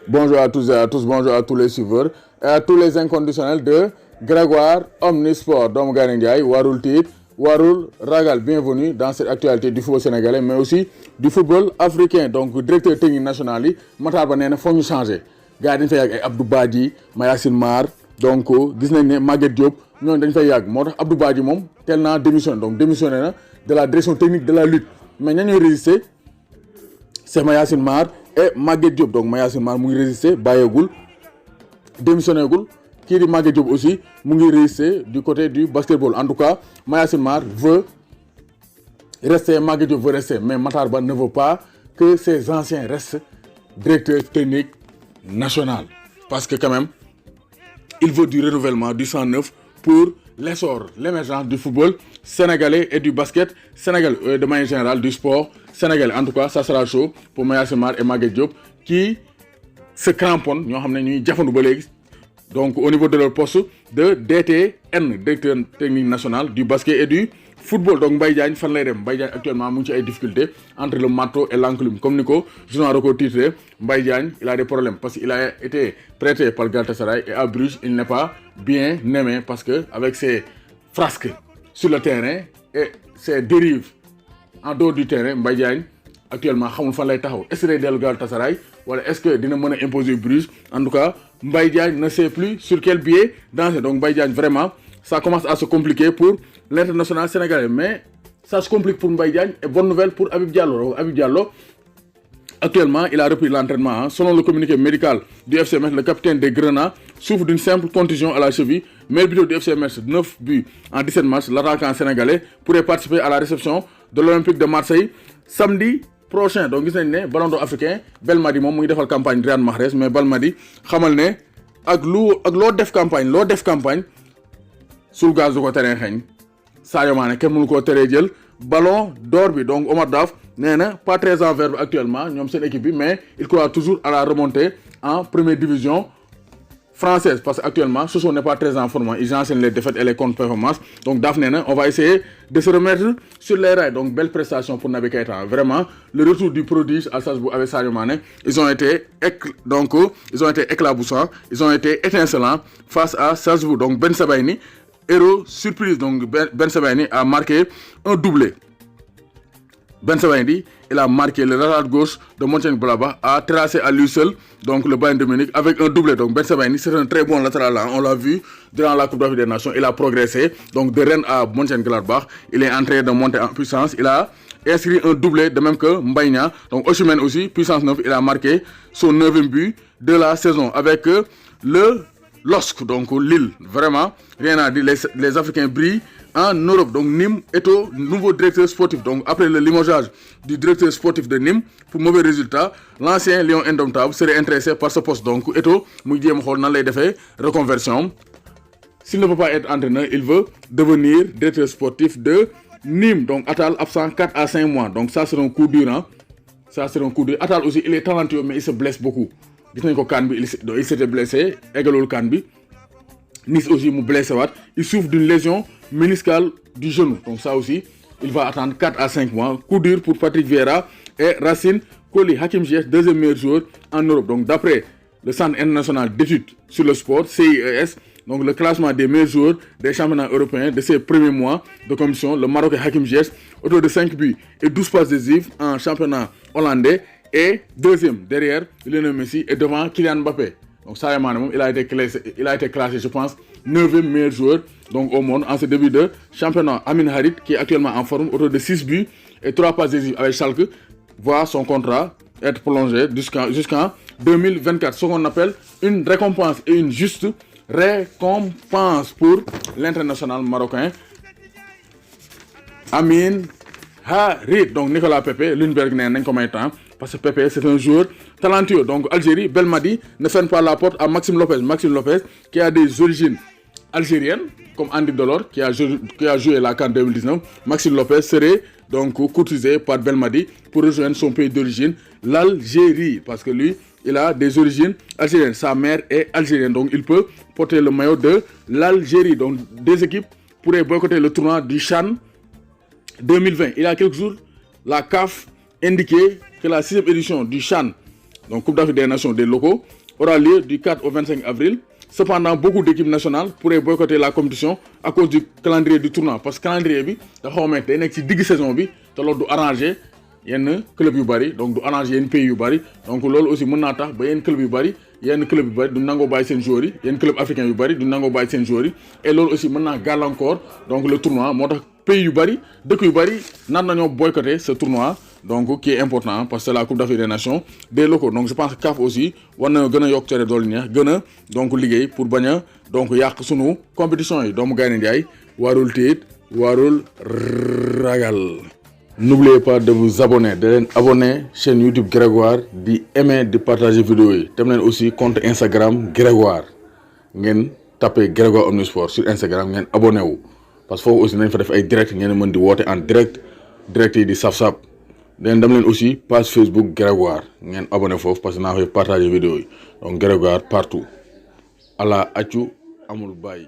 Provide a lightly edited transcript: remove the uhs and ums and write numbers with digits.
Bonjour à tous et à tous, bonjour à tous les suiveurs et à tous les inconditionnels de Grégoire Omnisport. Dom Ganengay, Warul Tit, Warul Ragal, bienvenue dans cette actualité du football sénégalais, mais aussi du football africain. Donc, directeur technique national, Matar Banene, il faut nous changer. Gardien fait Abdou Badi, Mayacine Mar, donc, gis nañ ne Maguette Diop, ñooñu dañ fay yàgg moo tax Abdou Badji moom teel naa démissionné donc démissionné na de la direction technique de la lutte mais ña ñuy résister c'est Mayacine Mar et Maguette Diop donc Mayacine Mar mu ngi résister bàyyeegul démissionné gul kii di Maguette Diop aussi mu ngi résister du côté du basketball en tout cas Mayacine Mar veut rester, Maguette Diop veut rester, mais Matar Ba ne veut pas que ses anciens restent directeurs techniques national parce que quand même il veut du renouvellement, du sang neuf pour l'essor, l'émergence du football sénégalais et du basket sénégalais, de manière générale du sport sénégalais. En tout cas, ça sera chaud pour Mayacine Mar et Maguette Diop qui se cramponnent, donc au niveau de leur poste de DTN, directeur technique national du basket et du football. Donc Mbaye Diagne fan lay dem Mbaye Diagne actuellement mu ngi ci ay difficultés entre le marteau et l'enclume comme ni ko journal Record titré Mbaye Diagne il a des problèmes parce qu'il a été prêté par Galatasaray et à Bruges il n'est pas bien aimé parce que avec ses frasques sur le terrain et ses dérives en dehors du terrain Mbaye Diagne actuellement xamul fan lay taxaw est-ce que day dellu Galatasaray wala est-ce que dina mën a imposer Bruges. En tout cas Mbaye Diagne ne sait plus sur quel pied danser. Donc Mbaye Diagne vraiment ça commence à se compliquer pour l'international sénégalais, mais ça se complique pour Mbaye Diagne et bonne nouvelle pour Habib Diallo. Habib Diallo, actuellement, il a repris l'entraînement. Selon le communiqué médical du FC Metz, le capitaine des Grenats souffre d'une simple contusion à la cheville. Mais le buteur du FC Metz, 9 buts en 17 matchs, l'attaquant sénégalais pourrait participer à la réception de l'Olympique de Marseille samedi prochain. Donc, vous savez, ballon d'or africain, Belmadi, moi, il a fait campagne Riyad Mahrez, mais Belmadi, xamal ne ak lo def campagne sur le gaz de terrain xagn Sadio Mané kenn mënu ko téré jël ballon d'or bi. Donc Omar Daf néna pas très en verve actuellement ñom seen équipe bi, mais il croit toujours à la remontée en première division française parce qu'actuellement Sochaux n'est pas très en forme, ils enchaînent les défaites et les contre-performances. Donc Daf néna on va essayer de se remettre sur les rails. Donc belle prestation pour Naby Keita, vraiment le retour du prodige à Salzbourg avec Sadio Mané, ils ont été éclaboussants, ils ont été étincelants face à Salzbourg. Donc Ben Sebaini, héros surprise, donc Ben Sebaini a marqué un doublé. Ben Sebaini, il a marqué le latéral gauche de Mönchengladbach, a tracé à lui seul donc le Bayern de Munich avec un doublé. Donc Ben Sebaini, c'est un très bon latéral, on l'a vu durant la Coupe d'Afrique des Nations, il a progressé. Donc de Rennes à Mönchengladbach, il est en train de monter en puissance, il a inscrit un doublé de même que Mbaye Niang. Donc Osimhen aussi, puissance 9, il a marqué son 9e but de la saison avec le LOSC, donc Lille. Vraiment, rien à dire, les Africains brillent en Europe. Donc Nîmes est au nouveau directeur sportif. Donc après le limogeage du directeur sportif de Nîmes pour mauvais résultats, l'ancien Lion indomptable serait intéressé par ce poste. Donc Eto'o mu jéem xool nan lay defee reconversion. S'il ne peut pas être entraîneur, il veut devenir directeur sportif de Nîmes. Donc Atal absent 4 à 5 mois. Donc ça c'est un coup dur, hein. Ça c'est un coup dur. Atal aussi il est talentueux mais il se blesse beaucoup. Il s'était blessé, égalul CAN bi. Nice aussi mu blessé waat. Il souffre d'une lésion méniscale du genou. Donc ça aussi, il va attendre 4 à 5 mois. Coup dur pour Patrick Vieira et Racine Koli. Hakim Ziyech, deuxième meilleur joueur en Europe. Donc d'après le Centre international d'études sur le sport, CIES, donc le classement des meilleurs joueurs des championnats européens de ces premiers mois de compétition, le Marocain Hakim Ziyech, autour de 5 buts et 12 passes décisives en championnat hollandais, et deuxième derrière Lionel Messi et devant Kylian Mbappé. Donc Sadio Mané, il a été classé, je pense, 9e meilleur joueur donc, au monde en ce début de championnat. Amin Harit, qui est actuellement en forme, autour de 6 buts et 3 passes décisives avec Schalke, voit son contrat être prolongé jusqu'en 2024. Ce qu'on appelle une récompense et une juste récompense pour l'international marocain Amin Harit. Donc Nicolas Pepe, Lundberg n'est pas comme temps. Parce que Pepe, c'est un joueur talentueux. Donc Algérie, Belmadi ne ferme pas la porte à Maxime Lopez. Maxime Lopez, qui a des origines algériennes, comme Andy Delors, qui a joué la CAN 2019. Maxime Lopez serait donc courtisé par Belmadi pour rejoindre son pays d'origine, l'Algérie. Parce que lui, il a des origines algériennes. Sa mère est algérienne. Donc il peut porter le maillot de l'Algérie. Donc des équipes pourraient boycotter le tournoi du CHAN 2020. Il y a quelques jours, la CAF indiquait que la 6e édition du CHAN donc Coupe d'Afrique des Nations des locaux aura lieu du 4 au 25 avril. Cependant, beaucoup d'équipes nationales pourraient boycotter la compétition à cause du calendrier du tournoi. Parce que le calendrier, bi, day nekk ci digg saison bi, te loolu du arranger yenn club yu bari, donc du arranger yenn pays yu bari. Donc loolu aussi mën naa tax ba yenn club yu bari du nangoo bàyyi seen joueurs yi, yenn club africain yu bari du nangoo bàyyi seen joueurs yi. Et loolu aussi mën naa gàllankoor donc le tournoi. Moo tax pays yu bari, dëkk yu bari nan nañoo boycotter ce tournoi. Donc qui est important parce que c'est la Coupe d'Afrique des Nations des locaux. Donc je pense que CAF aussi war na gën a yokk cere doole neex gën a donc liggéey pour bañ a donc yàq sunu compétition yi doomu Gaynde Njaay warul tiit warul ragal. N'oubliez pas de vous abonner de leen abonner chaîne YouTube Grégoire di aimer di partager vidéo yi dem leen aussi compte Instagram Grégoire ngeen tapé Grégoire Omnisport sur Instagram ngeen abonné wu parce que foofu aussi nañ fa def ay direct ngeen mën di woote en direct yi di saf-saf. Dem leen aussi page Facebook Grégoire ngeen abonné foofu parce que naa koy partager vidéo yi donc Grégoire partout ala accu amul bàyyi